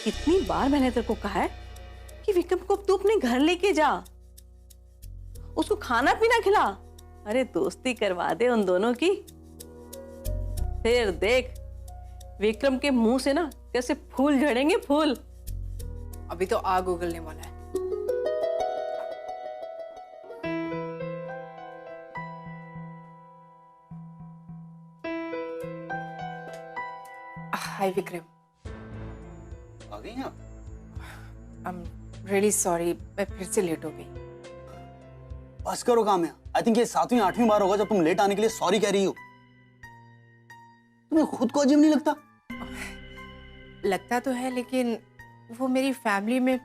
कितनी बार मैंने तेरे को कहा है कि विक्रम को तू अपने घर लेके जा, उसको खाना पीना खिला, अरे दोस्ती करवा दे उन दोनों की। फिर देख विक्रम के मुंह से ना कैसे फूल झड़ेंगे, फूल। अभी तो आग उगलने वाला है। हाय विक्रम। आ गई आप? आई एम रियली सॉरी, मैं फिर से लेट हो गई। बस करो काम है। आई थिंक ये 7वीं 8वीं बार होगा जब तुम लेट आने के लिए सॉरी कह रही हो। तुम्हें खुद को अजीब नहीं लगता? लगता तो है, लेकिन वो मेरी फैमिली में।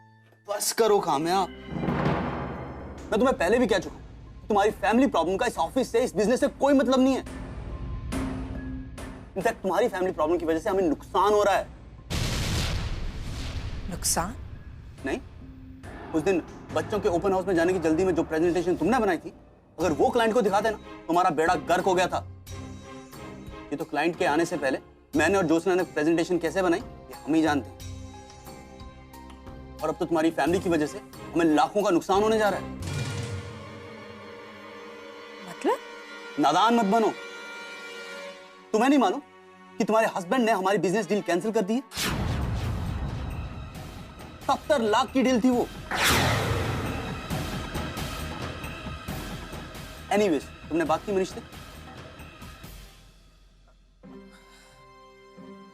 बस करो काम है आप। मैं तुम्हें पहले भी कह चुका हूं, तुम्हारी फैमिली प्रॉब्लम का इस ऑफिस से, इस बिजनेस से कोई मतलब नहीं है। इनफैक्ट तुम्हारी फैमिली प्रॉब्लम की वजह से हमें नुकसान हो रहा है। नुकसान? नहीं, उस दिन बच्चों के ओपन हाउस में जाने की जल्दी में जो प्रेजेंटेशन तुमने बनाई थी, अगर वो क्लाइंट को दिखाते ना तो हमारा बेड़ा गर्क हो गया था। ये तो क्लाइंट के आने से पहले मैंने और ज्योत्सना ने प्रेजेंटेशन कैसे बनाई ये हम ही जानते हैं। और अब तो तुम्हारी फैमिली की वजह से हमें लाखों का नुकसान होने जा रहा है। मतलब? नादान मत बनो। तुम्हें नहीं मालूम कि तुम्हारे हस्बैंड ने हमारी बिजनेस डील कैंसिल कर दी है? 70 लाख की डील थी वो। एनीवेज, तुमने बात की मनीष से?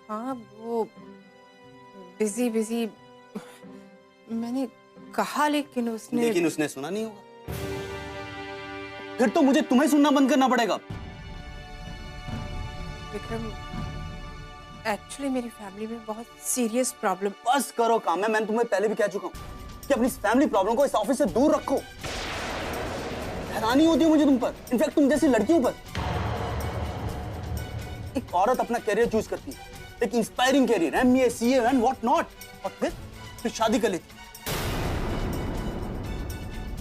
हाँ, वो बिजी बिजी मैंने कहा, लेकिन उसने सुना नहीं होगा। फिर तो मुझे तुम्हें सुनना बंद करना पड़ेगा। विक्रम, एक्चुअली मेरी फैमिली में बहुत सीरियस प्रॉब्लम। बस करो काम है। मैंने तुम्हें पहले भी कह चुका हूं कि अपनी फैमिली प्रॉब्लम को इस ऑफिस से दूर रखो। हैरानी होती है मुझे तुम पर, इनफैक्ट तुम जैसी लड़कियों पर। एक औरत अपना करियर चूज करती है, एक inspiring career, MA, CA and what not, और फिर शादी कर लेती है।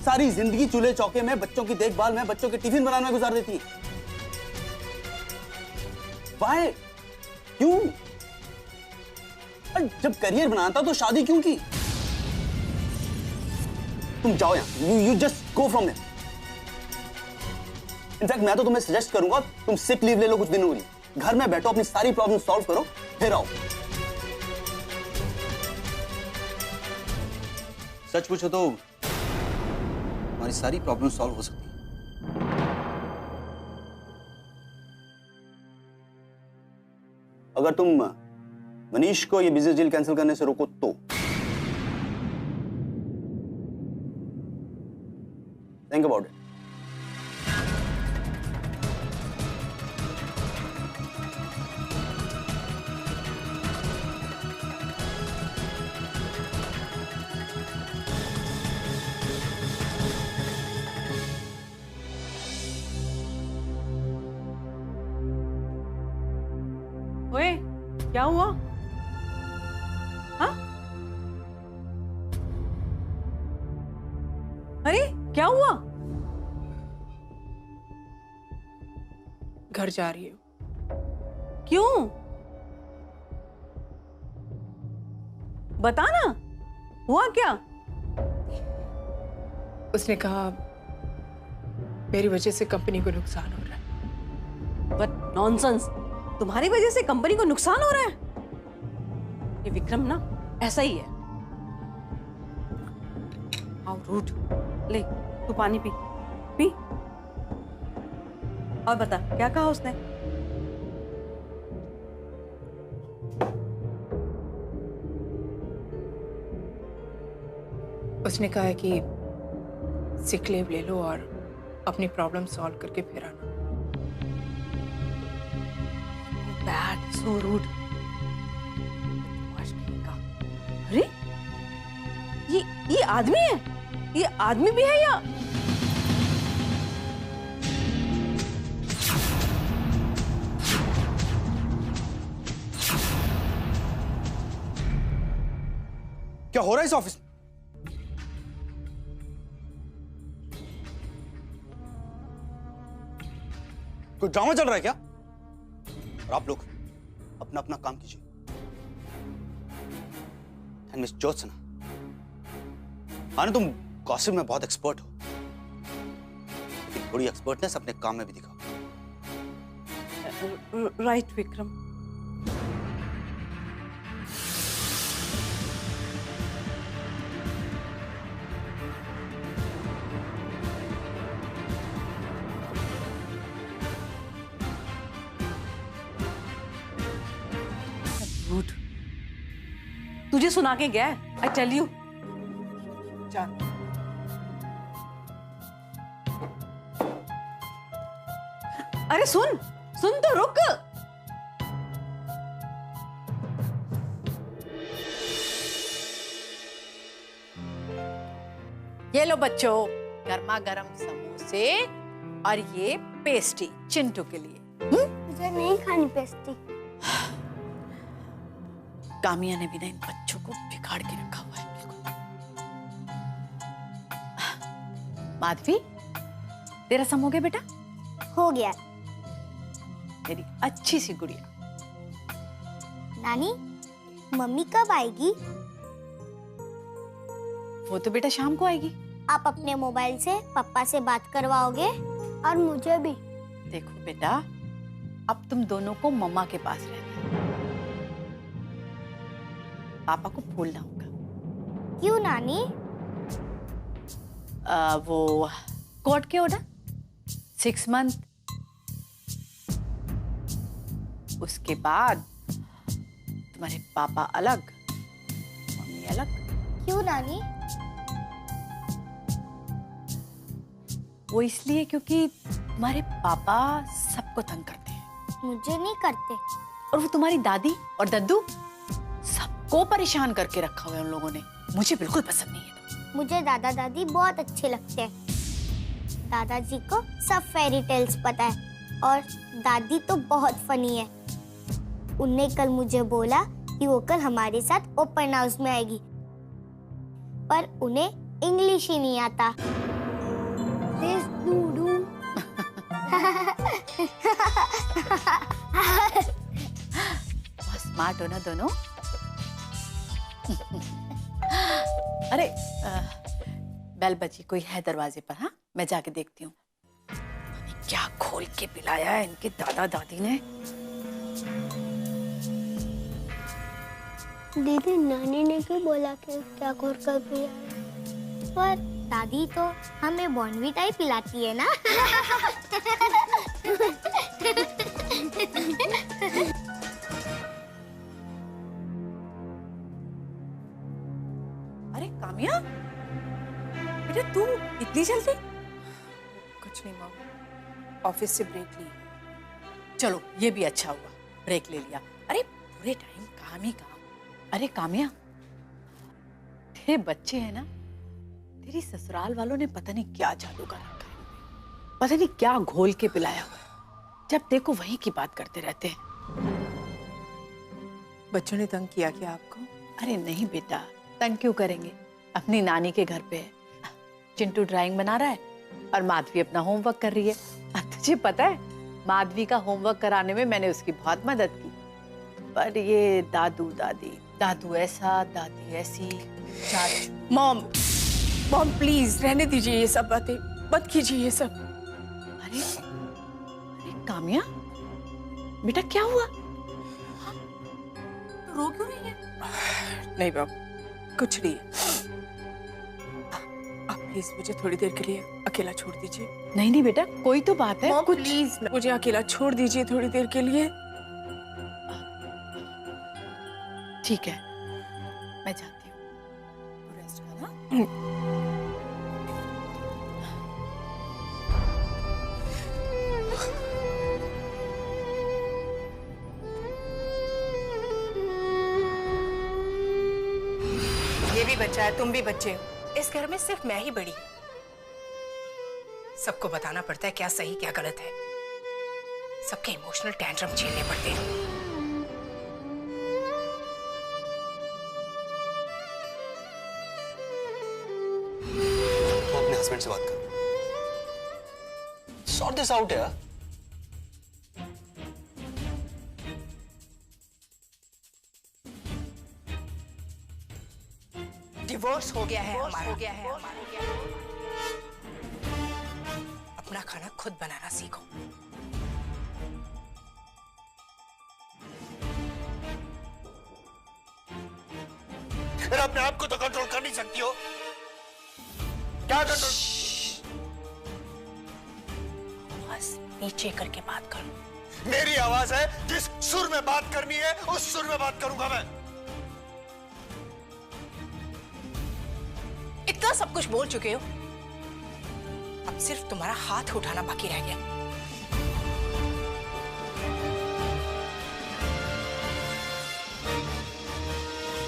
सारी जिंदगी चूल्हे चौके में, बच्चों की देखभाल में, बच्चों के टिफिन बनाने में गुजार देती है। Why? क्यों? जब करियर बनाना था तो शादी क्यों की? तुम जाओ यहां, you just go from there. In fact मैं तो तुम्हें सजेस्ट करूंगा तुम सिक लीव ले लो कुछ दिनों के लिए, घर में बैठो, अपनी सारी प्रॉब्लम सॉल्व करो, फिर आओ। सच पूछो तो हमारी सारी प्रॉब्लम सॉल्व हो सकती है। अगर तुम मनीष को ये बिजनेस डील कैंसिल करने से रोको तो। Think about it. ओए, क्या हुआ? हाँ? अरे क्या हुआ? घर जा रही हूँ। क्यों? बता ना, हुआ क्या? उसने कहा मेरी वजह से कंपनी को नुकसान हो रहा है। बट नॉनसेंस, तुम्हारी वजह से कंपनी को नुकसान हो रहा है? ये विक्रम ना ऐसा ही है। How rude. ले तू पानी पी पी। और बता क्या कहा उसने? उसने कहा है कि सिक लीव ले लो और अपनी प्रॉब्लम सॉल्व करके फिर आना। Bad, so rude. अरे ये आदमी है? ये आदमी भी है या? क्या हो रहा है इस ऑफिस में? कोई ड्रामा चल रहा है क्या? और आप लोग अपना अपना काम कीजिए। एंड मिस ज्योत्सना, मानो तुम गॉसिप में बहुत एक्सपर्ट हो, लेकिन थोड़ी एक्सपर्टनेस अपने काम में भी दिखाओ। राइट विक्रम। तुझे सुना के गया है, आई टेल यू। जान, अरे सुन सुन तो रुक। ये लो बच्चों, गर्मा गर्म समोसे और ये पेस्ट्री चिंटू के लिए। मुझे नहीं खानी पेस्ट्री। कामिया ने भी ना इन बच्चों को बिगाड़ के रखा हुआ है बिल्कुल। माधवी, तेरा सम हो गया बेटा? हो गया। तेरी अच्छी सी गुड़िया। नानी, मम्मी कब आएगी? वो तो बेटा शाम को आएगी। आप अपने मोबाइल से पापा से बात करवाओगे और मुझे भी। देखो बेटा, अब तुम दोनों को मम्मा के पास रहना है। पापा को भूलना होगा। क्यों नानी? वो कोर्ट के ऑर्डर 6 मंथ, उसके बाद तुम्हारे पापा अलग, मम्मी अलग। क्यों नानी? वो इसलिए क्योंकि तुम्हारे पापा सबको तंग करते हैं। मुझे नहीं करते। और वो तुम्हारी दादी और दद्दू सबको परेशान करके रखा हुआ है उन लोगों ने। मुझे बिल्कुल पसंद नहीं है। मुझे दादा दादी बहुत अच्छे लगते हैं। दादाजी को सब फेरी टेल्स पता है और दादी तो बहुत फनी है। उनने कल मुझे बोला कि वो कल हमारे साथ ओपन हाउस में आएगी, पर उन्हें इंग्लिश ही नहीं आता। बहुत स्मार्ट हो ना दोनों। अरे बेल बजी, कोई है दरवाजे पर? हाँ, मैं जाके देखती हूँ। क्या खोल के पिलाया है इनके दादा दादी ने। दीदी, नानी ने क्यों बोला कि क्या खोल कर पिया? पर दादी तो हमें बॉर्नवीटा ही पिलाती है ना। अरे कामिया, बेटा तू इतनी जल्दी? कुछ नहीं माँ, ऑफिस से ब्रेक ली। चलो ये भी अच्छा हुआ, ब्रेक ले लिया। अरे पूरे टाइम काम ही काम। अरे कामिया, तेरे बच्चे हैं ना, तेरी ससुराल वालों ने पता नहीं क्या जादू कर रखा है, पता नहीं क्या घोल के पिलाया हुआ है। जब देखो वही की बात करते रहते हैं। बच्चों ने तंग किया क्या आपको? अरे नहीं बेटा, तंग क्यों करेंगे, अपनी नानी के घर पे है। चिंटू ड्राइंग बना रहा है और माधवी अपना होमवर्क कर रही है। तुझे पता है, माधवी का होमवर्क कराने में मैंने उसकी बहुत मदद की। पर ये दादू दादी, दादू ऐसा दादी ऐसी। मॉम प्लीज रहने दीजिए ये सब बातें, मत कीजिए ये सब। अरे अरे कामिया, बेटा क्या हुआ? रो क्यों रही है? नहीं बाबू, कुछ नहीं। आप प्लीज मुझे थोड़ी देर के लिए अकेला छोड़ दीजिए। नहीं नहीं बेटा, कोई तो बात है। मॉम कुछ प्लीज मुझे अकेला छोड़ दीजिए थोड़ी देर के लिए। ठीक है, मैं जाती हूँ, तू रेस्ट कर। हाँ? ये भी बच्चा है, तुम भी बच्चे हो। इस घर में सिर्फ मैं ही बड़ी हूँ। सबको बताना पड़ता है क्या सही क्या गलत है। सबके इमोशनल टेंट्रम झेलने पड़ते हैं। तो अपने हस्बैंड से बात कर, सॉर्ट दिस आउट यार। डिवोर्स हो गया है हमारा। अपना खाना खुद बनाना सीखो। फिर अपने आप को तो कंट्रोल कर नहीं सकती हो? क्या कंट्रोल? बस नीचे करके बात करो। मेरी आवाज है, जिस सुर में बात करनी है उस सुर में बात करूंगा मैं। इतना सब कुछ बोल चुके हो, अब सिर्फ तुम्हारा हाथ उठाना बाकी रह गया।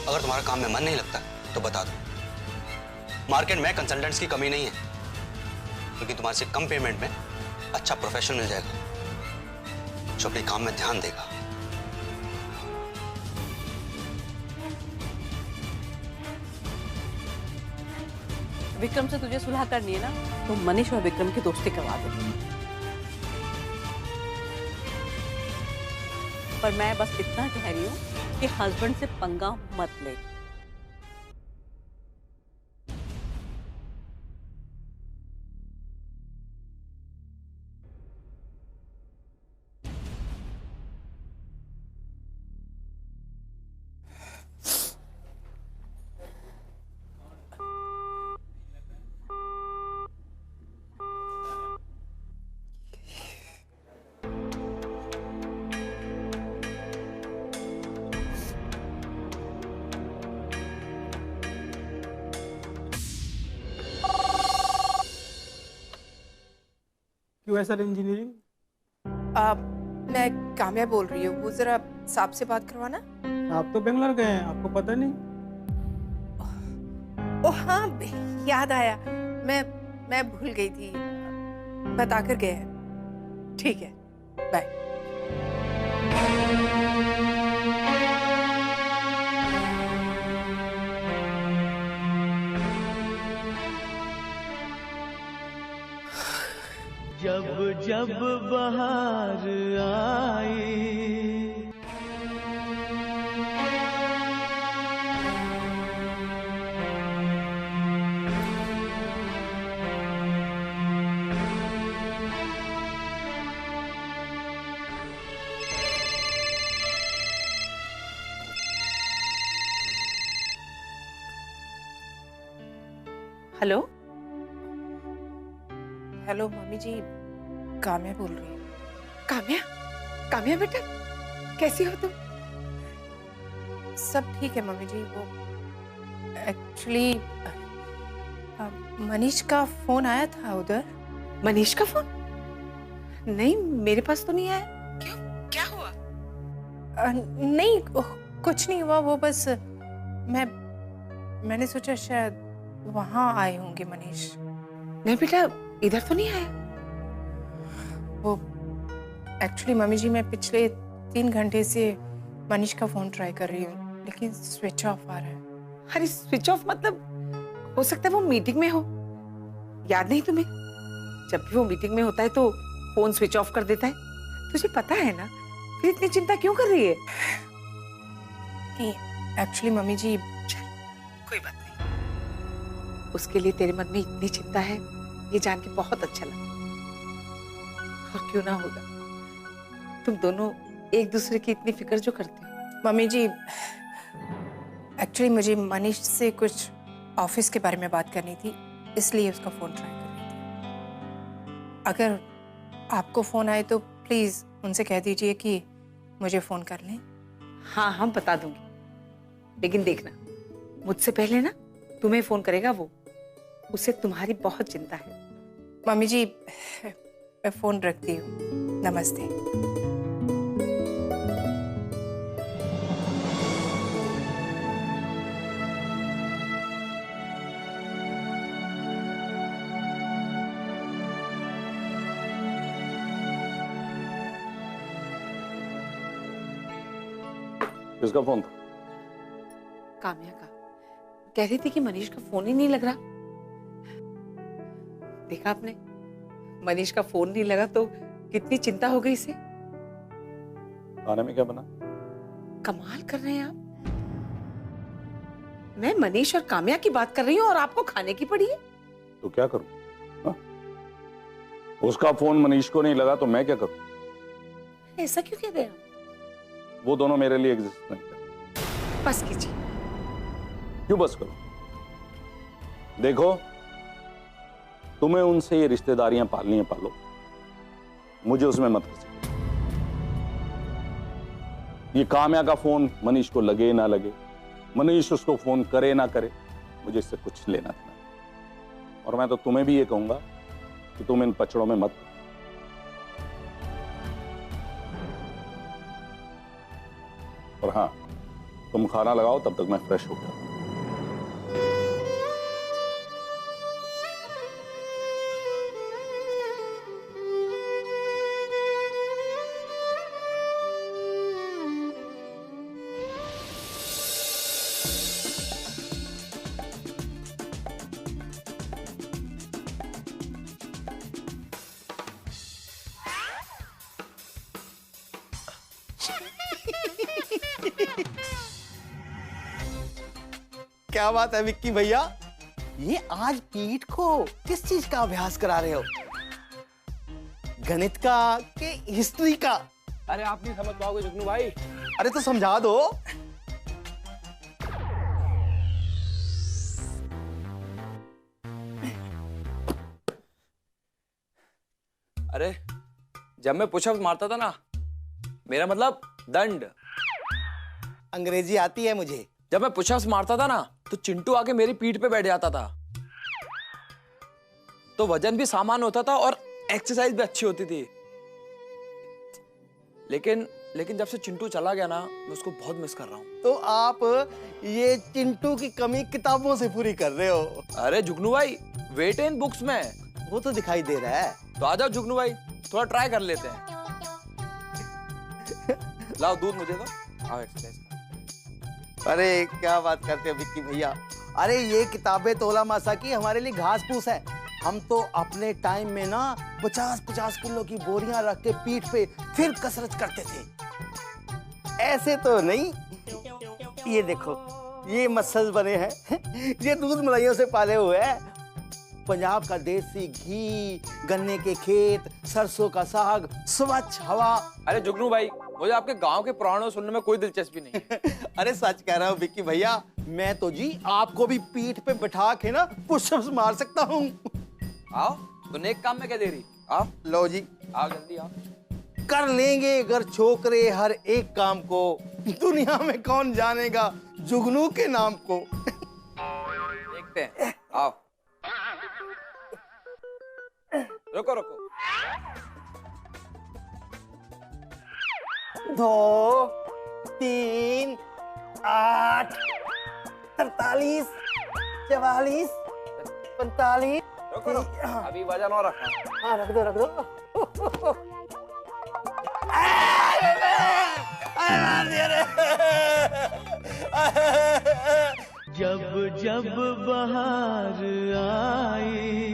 अगर तुम्हारा काम में मन नहीं लगता तो बता दो। मार्केट में कंसल्टेंट्स की कमी नहीं है, लेकिन तुम्हारे से कम पेमेंट में अच्छा प्रोफेशनल मिल जाएगा जो अपने काम में ध्यान देगा। विक्रम से तुझे सुलह करनी है ना, तो मनीष और विक्रम की दोस्ती करवा दे। पर मैं बस इतना कह रही हूँ कि हस्बैंड से पंगा मत ले। क्यों सर इंजीनियरिंग? मैं काम्या बोल रही हूँ, वो जरा साहब से बात करवाना। आप तो बेंगलोर गए हैं, आपको पता नहीं? ओह हाँ, याद आया, मैं भूल गई थी, बताकर गए हैं। ठीक है, बाय। जब जब बहार आई, हेलो हेलो मम्मी जी, काम्या बोल रही हूँ। काम्या, काम्या बेटा कैसी हो तुम? सब ठीक है मम्मी जी। वो एक्चुअली मनीष का फोन आया था उधर। मनीष का फोन? नहीं, मेरे पास तो नहीं आया। क्यों, क्या हुआ? नहीं, कुछ नहीं हुआ। वो बस मैंने सोचा शायद वहां आए होंगे मनीष। नहीं बेटा, इधर तो नहीं आया। वो एक्चुअली मम्मी जी, मैं पिछले 3 घंटे से मनीष का फोन ट्राई कर रही हूँ, लेकिन स्विच ऑफ आ रहा है। अरे स्विच ऑफ मतलब, हो सकता है वो मीटिंग में हो। याद नहीं तुम्हें? जब भी वो मीटिंग में होता है तो फोन स्विच ऑफ कर देता है। तुझे पता है ना, फिर इतनी चिंता क्यों कर रही है? नहीं, एक्चुअली मम्मी जी, कोई बात नहीं। उसके लिए तेरे मन में इतनी चिंता है, ये जान के बहुत अच्छा लगा। और क्यों ना होगा, तुम दोनों एक दूसरे की इतनी फिक्र जो करते हो। मम्मी जी, एक्चुअली मुझे मनीष से कुछ ऑफिस के बारे में बात करनी थी, इसलिए उसका फोन ट्राई कर रही थी। अगर आपको फोन आए तो प्लीज उनसे कह दीजिए कि मुझे फोन कर लें। हाँ हाँ, बता दूंगी, लेकिन देखना, मुझसे पहले ना तुम्हें फोन करेगा वो। उसे तुम्हारी बहुत चिंता है। मम्मी जी, मैं फोन रखती हूँ। नमस्ते। किसका फोन था? काम्या का। कह रही थी कि मनीष का फोन ही नहीं लग रहा। देखा आपने, मनीष का फोन नहीं लगा तो कितनी चिंता हो गई इसे। खाने में क्या बना? कमाल कर रहे हैं आप। मैं मनीष और काम्या की बात कर रही हूँ और आपको खाने की पड़ी है। तो क्या करूं? हा? उसका फोन मनीष को नहीं लगा तो मैं क्या करूं? ऐसा क्यों कह रहे हैं? वो दोनों मेरे लिए एग्जिस्ट नहीं करते। बस कीजिए। क्यों बस करूं? देखो, तुम्हें उनसे ये रिश्तेदारियां पालनी है पालो, मुझे उसमें मत घुसो। ये काम्या का फोन मनीष को लगे ना लगे, मनीष उसको फोन करे ना करे, मुझे इससे कुछ लेना देना नहीं। और मैं तो तुम्हें भी ये कहूंगा कि तुम इन पचड़ों में मत। और हाँ, तुम खाना लगाओ, तब तक मैं फ्रेश हो गया। क्या बात है विक्की भैया, ये आज पीठ को किस चीज का अभ्यास करा रहे हो? गणित का कि हिस्ट्री का? अरे आप नहीं समझ पाओगे जुगनू भाई। अरे तो समझा दो। अरे जब मैं पुशअप्स मारता था ना, मेरा मतलब दंड। अंग्रेजी आती है मुझे। जब मैं पुशअप्स मारता था ना, तो चिंटू आके मेरी पीठ पे बैठ जाता था, तो वजन भी सामान होता था और एक्सरसाइज भी अच्छी होती थी। लेकिन जब से चिंटू चला गया ना, मैं उसको बहुत मिस कर रहा हूँ। तो आप ये चिंटू की कमी किताबों से पूरी कर रहे हो? अरे जुगनू भाई, वेट इन बुक्स में। वो तो दिखाई दे रहा है। तो आ जाओ जुगनू भाई, थोड़ा ट्राई कर लेते हैं। लाओ दूध मुझे दो, आओ एक्सरसाइज। अरे क्या बात करते हो विक्की भैया। अरे ये किताबें तोला मासा की हमारे लिए घास फूस है। हम तो अपने टाइम में ना 50-50 किलो की बोरियां रख के पीठ पे फिर कसरत करते थे। ऐसे तो नहीं। ये देखो, ये मसल्स बने हैं। ये दूध मलाइयों से पाले हुए हैं। पंजाब का देसी घी, गन्ने के खेत, सरसों का साग, स्वच्छ हवा। अरे जुगनू भाई, मुझे आपके गांव के पुराणों सुनने में कोई दिलचस्पी नहीं है। अरे सच कह रहा हूँ विक्की भैया, मैं तो जी आपको भी पीठ पे बिठा के ना पुशअप्स मार सकता हूँ। आओ, तो नेक काम में क्या देरी? आओ लो जी, आओ जल्दी आओ। कर लेंगे अगर छोकरे हर एक काम को, दुनिया में कौन जानेगा जुगनू के नाम को। देखते हैं, आओ। रुको रुको। 2, 3, 8, 43, 44, 45। रुको रुको, अभी वजन और रखा। हाँ रख दो। जब जब बहार आई।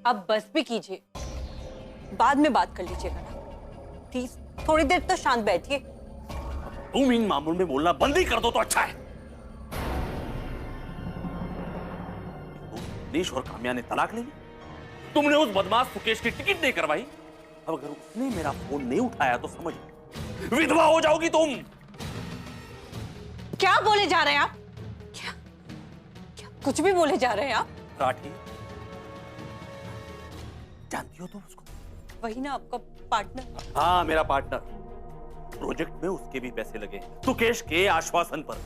अब बस भी कीजिए, बाद में बात कर लीजिएगा ना प्लीज। थोड़ी देर तो शांत बैठिए। तुम इन मामलों में बोलना बंद ही कर दो तो अच्छा है। मनीष और काम्या ने तलाक ले ली, तुमने उस बदमाश सुकेश की टिकट नहीं करवाई। अब अगर उसने मेरा फोन नहीं उठाया तो समझ विधवा हो जाओगी तुम। क्या बोले जा रहे हैं आप? क्या कुछ भी बोले जा रहे हैं आप? राठी, जानती हो तुम उसको? वही ना आपका पार्टनर। हाँ, मेरा पार्टनर। प्रोजेक्ट में उसके भी पैसे लगे सुकेश के आश्वासन पर।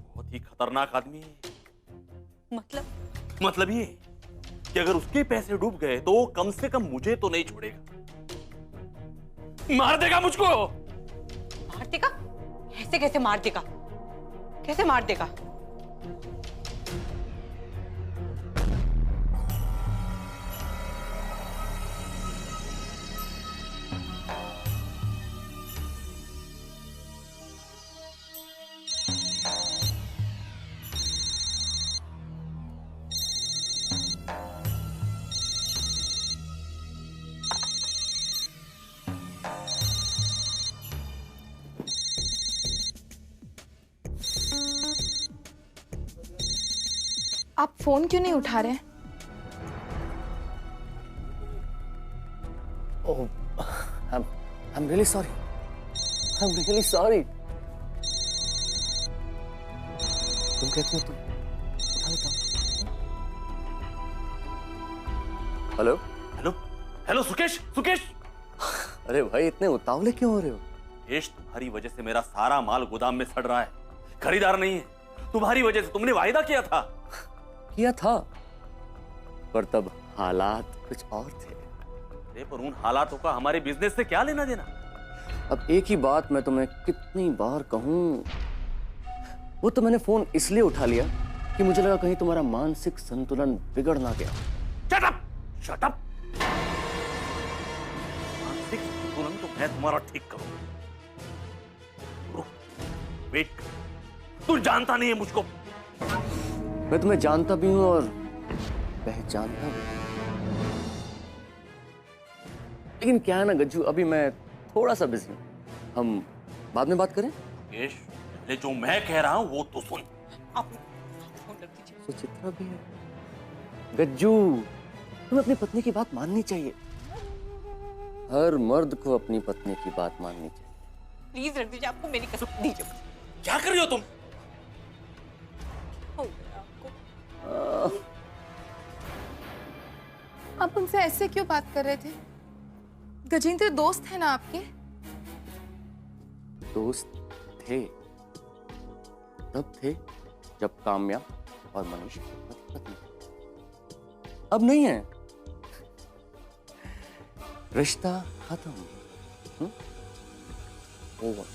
बहुत ही खतरनाक आदमी है। मतलब मतलब ये कि अगर उसके पैसे डूब गए तो वो कम से कम मुझे तो नहीं छोड़ेगा, मार देगा मुझको। मार देगा? कैसे कैसे मार देगा? कैसे मार देगा? आप फोन क्यों नहीं उठा रहे? Oh, I'm really sorry. I'm really sorry. तुम कहती हो तुम उठा लेता हूँ। Hello hello hello Sukesh, Sukesh. अरे भाई इतने उतावले क्यों हो रहे हो? यश, तुम्हारी वजह से मेरा सारा माल गोदाम में सड़ रहा है, खरीदार नहीं है। तुम्हारी वजह से, तुमने वायदा किया था। किया था, पर तब हालात कुछ और थे। अरे पर उन हालातों का हमारे बिजनेस से क्या लेना देना? अब एक ही बात मैं तुम्हें कितनी बार कहूं, वो तो मैंने फोन इसलिए उठा लिया कि मुझे लगा कहीं तुम्हारा मानसिक संतुलन बिगड़ ना गया। Shut up, shut up. मानसिक संतुलन तो मैं तुम्हारा ठीक करूंगा। वेट, तू जानता नहीं है मुझको। मैं तुम्हें जानता भी हूं और पहचानता भी। लेकिन क्या है ना गज्जू, अभी मैं थोड़ा सा बिजी हूं, हम बाद में बात करें? यश, पहले जो मैं कह रहा हूं वो तो सुन। आप फोन रख दीजिए। सुचित्रा भी है। गज्जू, तुम्हें अपनी पत्नी की बात माननी चाहिए। हर मर्द को अपनी पत्नी की बात माननी चाहिए। प्लीज रख दीजिए, आपको मेरी कसम दीजिए। क्या कर रही हो तुम? आप उनसे ऐसे क्यों बात कर रहे थे? गजेंद्र दोस्त है ना आपके? दोस्त थे, तब थे जब काम्या और मनीष पति। अब नहीं है, रिश्ता खत्म। ओवर।